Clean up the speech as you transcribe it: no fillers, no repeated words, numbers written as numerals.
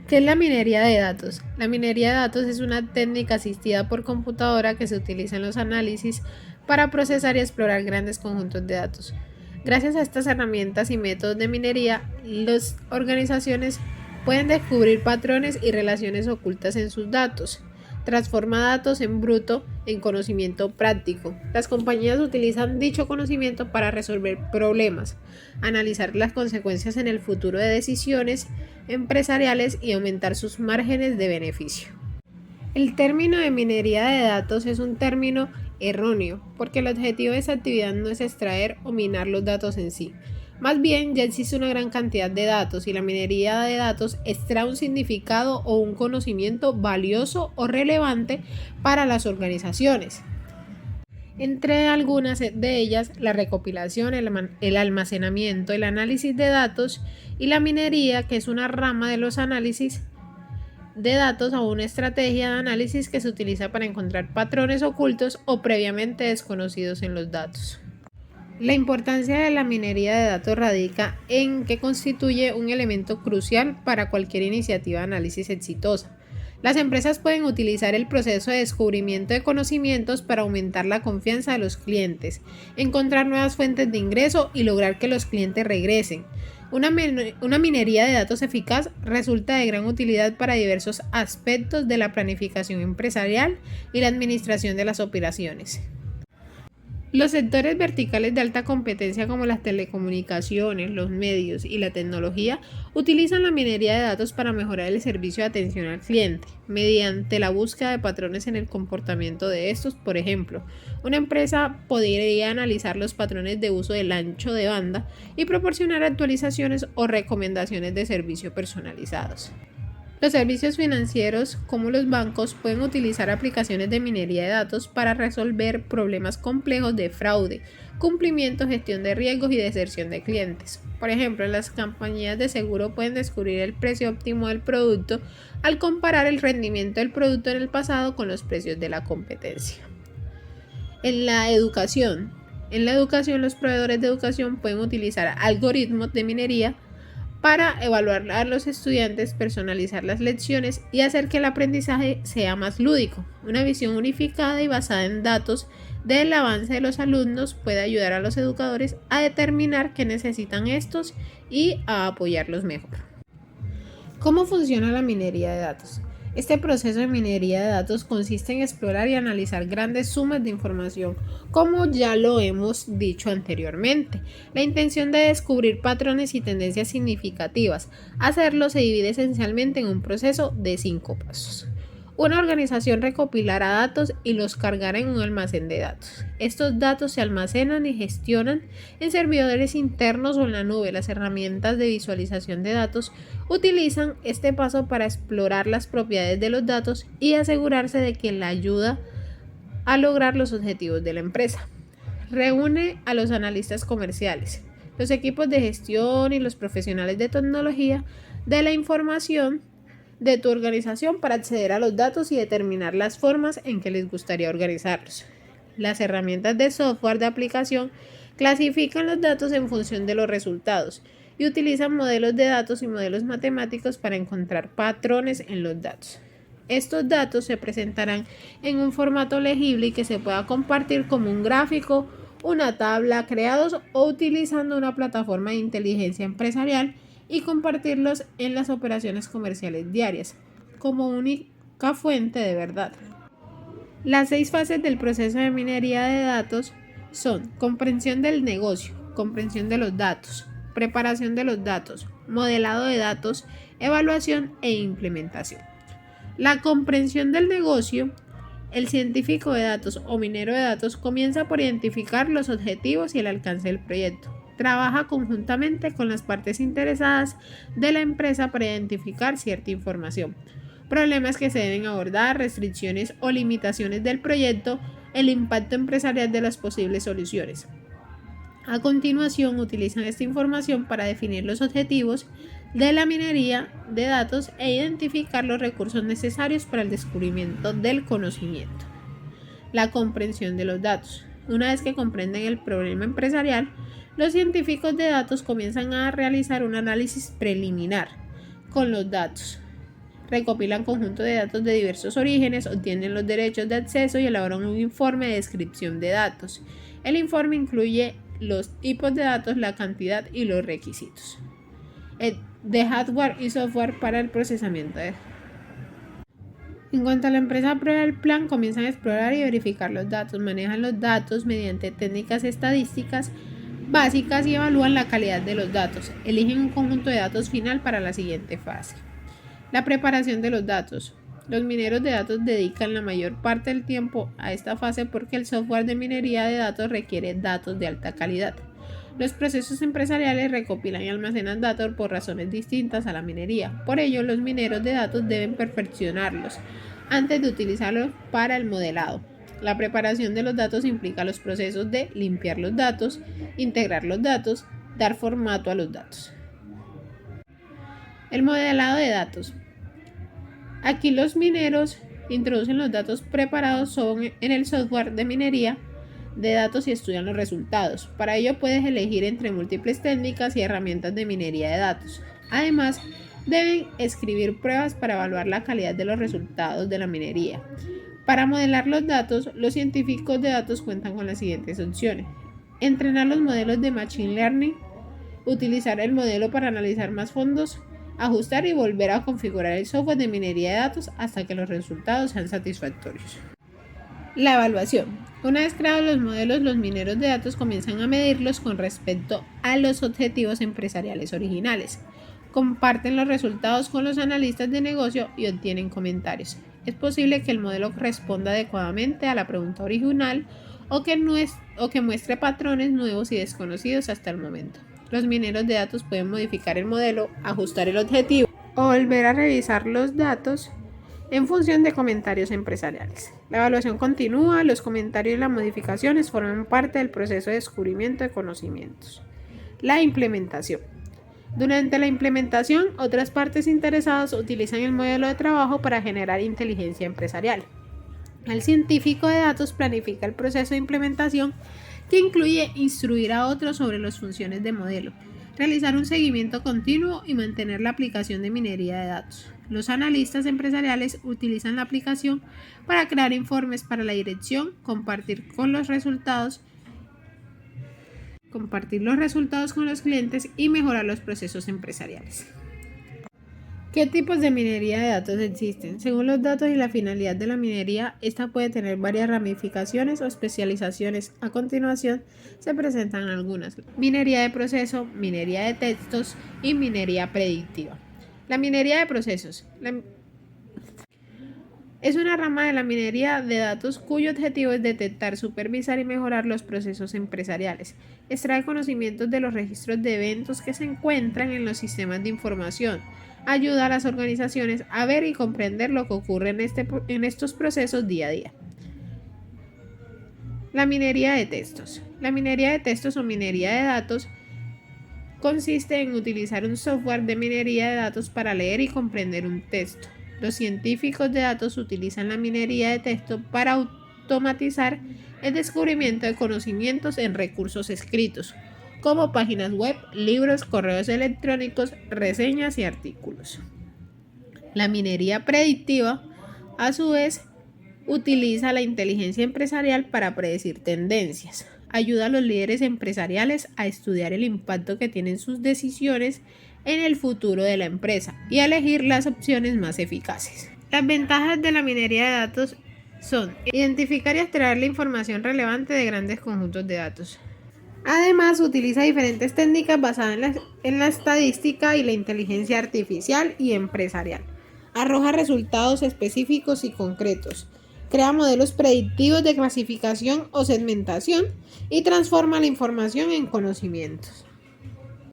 ¿Qué es la minería de datos? La minería de datos es una técnica asistida por computadora que se utiliza en los análisis para procesar y explorar grandes conjuntos de datos. Gracias a estas herramientas y métodos de minería, las organizaciones pueden descubrir patrones y relaciones ocultas en sus datos. Transforma datos en bruto en conocimiento práctico. Las compañías utilizan dicho conocimiento para resolver problemas, analizar las consecuencias en el futuro de decisiones empresariales y aumentar sus márgenes de beneficio. El término de minería de datos es un término erróneo, porque el objetivo de esa actividad no es extraer o minar los datos en sí. Más bien, ya existe una gran cantidad de datos y la minería de datos extrae un significado o un conocimiento valioso o relevante para las organizaciones. Entre algunas de ellas, la recopilación, el almacenamiento, el análisis de datos y la minería, que es una rama de los análisis de datos o una estrategia de análisis que se utiliza para encontrar patrones ocultos o previamente desconocidos en los datos. La importancia de la minería de datos radica en que constituye un elemento crucial para cualquier iniciativa de análisis exitosa. Las empresas pueden utilizar el proceso de descubrimiento de conocimientos para aumentar la confianza de los clientes, encontrar nuevas fuentes de ingreso y lograr que los clientes regresen. Una minería de datos eficaz resulta de gran utilidad para diversos aspectos de la planificación empresarial y la administración de las operaciones. Los sectores verticales de alta competencia como las telecomunicaciones, los medios y la tecnología utilizan la minería de datos para mejorar el servicio de atención al cliente, mediante la búsqueda de patrones en el comportamiento de estos. Por ejemplo, una empresa podría analizar los patrones de uso del ancho de banda y proporcionar actualizaciones o recomendaciones de servicio personalizados. Los servicios financieros, como los bancos, pueden utilizar aplicaciones de minería de datos para resolver problemas complejos de fraude, cumplimiento, gestión de riesgos y deserción de clientes. Por ejemplo, las compañías de seguro pueden descubrir el precio óptimo del producto al comparar el rendimiento del producto en el pasado con los precios de la competencia. En la educación, los proveedores de educación pueden utilizar algoritmos de minería para evaluar a los estudiantes, personalizar las lecciones y hacer que el aprendizaje sea más lúdico. Una visión unificada y basada en datos del avance de los alumnos puede ayudar a los educadores a determinar qué necesitan estos y a apoyarlos mejor. ¿Cómo funciona la minería de datos? Este proceso de minería de datos consiste en explorar y analizar grandes sumas de información, como ya lo hemos dicho anteriormente. La intención de descubrir patrones y tendencias significativas. Hacerlo se divide esencialmente en un proceso de 5 pasos. Una organización recopilará datos y los cargará en un almacén de datos. Estos datos se almacenan y gestionan en servidores internos o en la nube. Las herramientas de visualización de datos utilizan este paso para explorar las propiedades de los datos y asegurarse de que la ayuda a lograr los objetivos de la empresa. Reúne a los analistas comerciales, los equipos de gestión y los profesionales de tecnología de la información de tu organización para acceder a los datos y determinar las formas en que les gustaría organizarlos. Las herramientas de software de aplicación clasifican los datos en función de los resultados y utilizan modelos de datos y modelos matemáticos para encontrar patrones en los datos. Estos datos se presentarán en un formato legible y que se pueda compartir como un gráfico, una tabla, creados o utilizando una plataforma de inteligencia empresarial y compartirlos en las operaciones comerciales diarias como única fuente de verdad. Las 6 fases del proceso de minería de datos son comprensión del negocio, comprensión de los datos, preparación de los datos, modelado de datos, evaluación e implementación. La comprensión del negocio. El científico de datos o minero de datos comienza por identificar los objetivos y el alcance del proyecto. Trabaja conjuntamente con las partes interesadas de la empresa para identificar cierta información, problemas que se deben abordar, restricciones o limitaciones del proyecto, el impacto empresarial de las posibles soluciones. A continuación, utilizan esta información para definir los objetivos de la minería de datos e identificar los recursos necesarios para el descubrimiento del conocimiento. La comprensión de los datos. Una vez que comprenden el problema empresarial, los científicos de datos comienzan a realizar un análisis preliminar con los datos. recopilan conjuntos de datos de diversos orígenes, obtienen los derechos de acceso y elaboran un informe de descripción de datos. El informe incluye los tipos de datos, la cantidad y los requisitos de hardware y software para el procesamiento de. En cuanto a la empresa aprueba el plan, comienzan a explorar y verificar los datos, manejan los datos mediante técnicas estadísticas básicas y evalúan la calidad de los datos. Eligen un conjunto de datos final para la siguiente fase. La preparación de los datos. Los mineros de datos dedican la mayor parte del tiempo a esta fase porque el software de minería de datos requiere datos de alta calidad. Los procesos empresariales recopilan y almacenan datos por razones distintas a la minería. Por ello, los mineros de datos deben perfeccionarlos antes de utilizarlos para el modelado. La preparación de los datos implica los procesos de limpiar los datos, integrar los datos, dar formato a los datos. El modelado de datos. Aquí los mineros introducen los datos preparados en el software de minería de datos y estudian los resultados. Para ello puedes elegir entre múltiples técnicas y herramientas de minería de datos. Además, deben escribir pruebas para evaluar la calidad de los resultados de la minería. Para modelar los datos, los científicos de datos cuentan con las siguientes opciones: entrenar los modelos de Machine Learning, utilizar el modelo para analizar más fondos, ajustar y volver a configurar el software de minería de datos hasta que los resultados sean satisfactorios. La evaluación. Una vez creados los modelos, los mineros de datos comienzan a medirlos con respecto a los objetivos empresariales originales. Comparten los resultados con los analistas de negocio y obtienen comentarios. Es posible que el modelo responda adecuadamente a la pregunta original o que muestre patrones nuevos y desconocidos hasta el momento. Los mineros de datos pueden modificar el modelo, ajustar el objetivo o volver a revisar los datos en función de comentarios empresariales. La evaluación continúa, los comentarios y las modificaciones forman parte del proceso de descubrimiento de conocimientos. La implementación. Durante la implementación, otras partes interesadas utilizan el modelo de trabajo para generar inteligencia empresarial. El científico de datos planifica el proceso de implementación, que incluye instruir a otros sobre las funciones de modelo, realizar un seguimiento continuo y mantener la aplicación de minería de datos. Los analistas empresariales utilizan la aplicación para crear informes para la dirección, compartir los resultados con los clientes y mejorar los procesos empresariales. ¿Qué tipos de minería de datos existen? Según los datos y la finalidad de la minería, esta puede tener varias ramificaciones o especializaciones. A continuación se presentan algunas: minería de proceso, minería de textos y minería predictiva. La minería de procesos es una rama de la minería de datos cuyo objetivo es detectar, supervisar y mejorar los procesos empresariales. Extrae conocimientos de los registros de eventos que se encuentran en los sistemas de información. Ayuda a las organizaciones a ver y comprender lo que ocurre en estos procesos día a día. La minería de textos. La minería de textos o minería de datos consiste en utilizar un software de minería de datos para leer y comprender un texto. Los científicos de datos utilizan la minería de texto para automatizar el descubrimiento de conocimientos en recursos escritos, como páginas web, libros, correos electrónicos, reseñas y artículos. La minería predictiva, a su vez, utiliza la inteligencia empresarial para predecir tendencias. Ayuda a los líderes empresariales a estudiar el impacto que tienen sus decisiones en el futuro de la empresa y a elegir las opciones más eficaces. Las ventajas de la minería de datos son identificar y extraer la información relevante de grandes conjuntos de datos. Además, utiliza diferentes técnicas basadas en la estadística y la inteligencia artificial y empresarial. Arroja resultados específicos y concretos. Crea modelos predictivos de clasificación o segmentación y transforma la información en conocimientos.